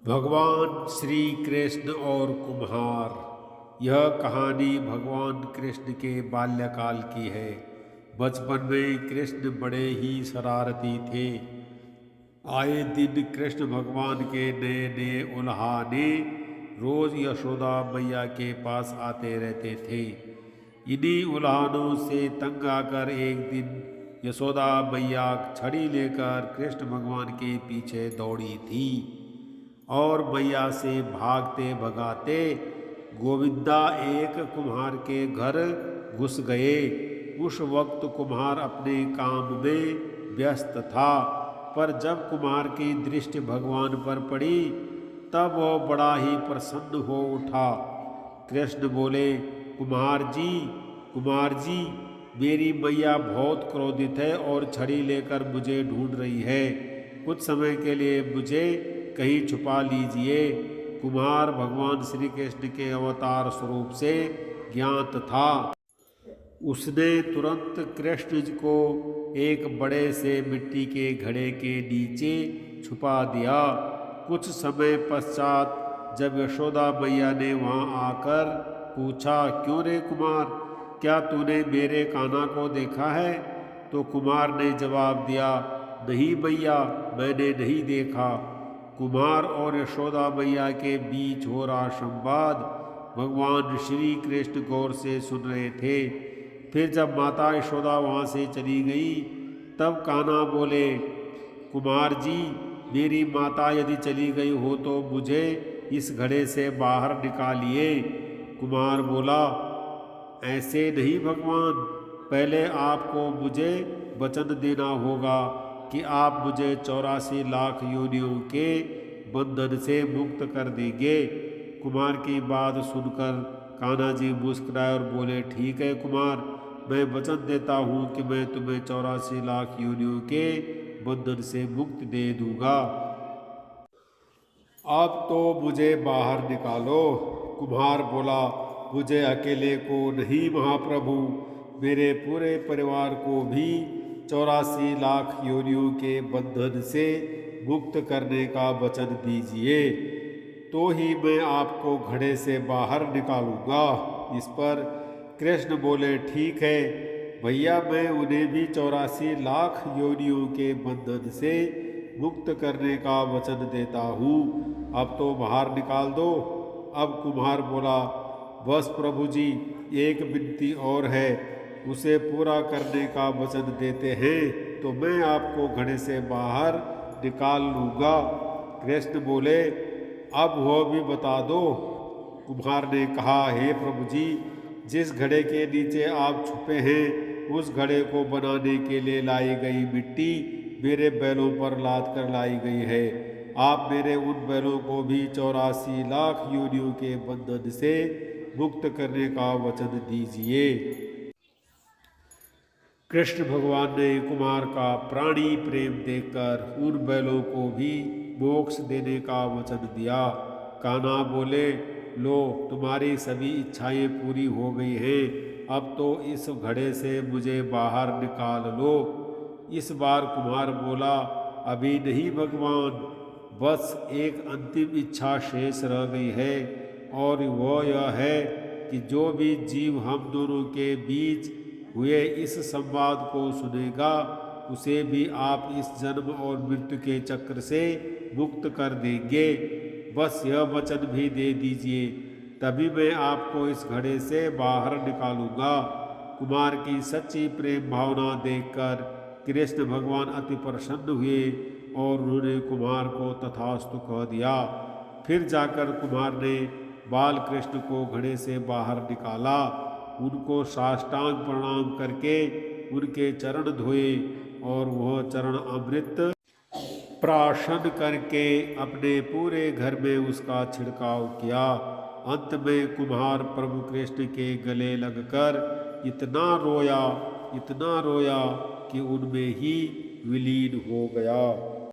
भगवान श्री कृष्ण और कुम्हार। यह कहानी भगवान कृष्ण के बाल्यकाल की है। बचपन में कृष्ण बड़े ही शरारती थे। आए दिन कृष्ण भगवान के नए नए उल्हाने रोज यशोदा मैया के पास आते रहते थे। इन्हीं उल्हानों से तंग आकर एक दिन यशोदा मैया छड़ी लेकर कृष्ण भगवान के पीछे दौड़ी थी और मैया से भागते भगाते गोविंदा एक कुम्हार के घर घुस गए। उस वक्त कुम्हार अपने काम में व्यस्त था, पर जब कुम्हार की दृष्टि भगवान पर पड़ी तब वह बड़ा ही प्रसन्न हो उठा। कृष्ण बोले, कुम्हार जी, मेरी मैया बहुत क्रोधित है और छड़ी लेकर मुझे ढूंढ रही है। कुछ समय के लिए मुझे कहीं छुपा लीजिए। कुम्हार भगवान श्री कृष्ण के अवतार स्वरूप से ज्ञात था। उसने तुरंत कृष्ण जी को एक बड़े से मिट्टी के घड़े के नीचे छुपा दिया। कुछ समय पश्चात जब यशोदा मैया ने वहां आकर पूछा, क्यों रे कुमार, क्या तूने मेरे कान्हा को देखा है? तो कुमार ने जवाब दिया, नहीं मैया, मैंने नहीं देखा। कुमार और यशोदा मैया के बीच हो रहा संवाद भगवान श्री कृष्ण गौर से सुन रहे थे। फिर जब माता यशोदा वहाँ से चली गई तब कान्हा बोले, कुमार जी, मेरी माता यदि चली गई हो तो मुझे इस घड़े से बाहर निकालिए। कुमार बोला, ऐसे नहीं भगवान, पहले आपको मुझे वचन देना होगा कि आप मुझे 84 लाख योनियों के बंधन से मुक्त कर देंगे। कुमार की बात सुनकर कान्हा जी मुस्कुराए और बोले, ठीक है कुमार, मैं वचन देता हूँ कि मैं तुम्हें 84 लाख योनियों के बंधन से मुक्त दे दूंगा। अब तो मुझे बाहर निकालो। कुम्हार बोला, मुझे अकेले को नहीं महाप्रभु, मेरे पूरे परिवार को भी 84 लाख योनियों के बंधन से मुक्त करने का वचन दीजिए, तो ही मैं आपको घड़े से बाहर निकालूंगा। इस पर कृष्ण बोले, ठीक है भैया, मैं उन्हें भी 84 लाख योनियों के बंधन से मुक्त करने का वचन देता हूँ। अब तो बाहर निकाल दो। अब कुम्हार बोला, बस प्रभु जी, एक विनती और है, उसे पूरा करने का वचन देते हैं तो मैं आपको घड़े से बाहर निकाल लूँगा। कृष्ण बोले, अब वह भी बता दो। कुम्हार ने कहा, हे प्रभु जी, जिस घड़े के नीचे आप छुपे हैं उस घड़े को बनाने के लिए लाई गई मिट्टी मेरे बैलों पर लाद कर लाई गई है। आप मेरे उन बैलों को भी 84 लाख योनियों के बंधन से मुक्त करने का वचन दीजिए। कृष्ण भगवान ने कुमार का प्राणी प्रेम देखकर उन बैलों को भी मोक्ष देने का वचन दिया। कान्हा बोले, लो, तुम्हारी सभी इच्छाएं पूरी हो गई हैं, अब तो इस घड़े से मुझे बाहर निकाल लो। इस बार कुम्हार बोला, अभी नहीं भगवान, बस एक अंतिम इच्छा शेष रह गई है, और वह यह है कि जो भी जीव हम दोनों के बीच हुए इस संवाद को सुनेगा उसे भी आप इस जन्म और मृत्यु के चक्र से मुक्त कर देंगे। बस यह वचन भी दे दीजिए, तभी मैं आपको इस घड़े से बाहर निकालूंगा। कुमार की सच्ची प्रेम भावना देखकर कृष्ण भगवान अति प्रसन्न हुए और उन्होंने कुमार को तथास्तु कह दिया। फिर जाकर कुमार ने बाल कृष्ण को घड़े से बाहर निकाला, उनको साष्टांग प्रणाम करके उनके चरण धोए और वह चरण अमृत प्राशन करके अपने पूरे घर में उसका छिड़काव किया। अंत में कुम्हार प्रभु कृष्ण के गले लगकर इतना रोया कि उनमें ही विलीन हो गया।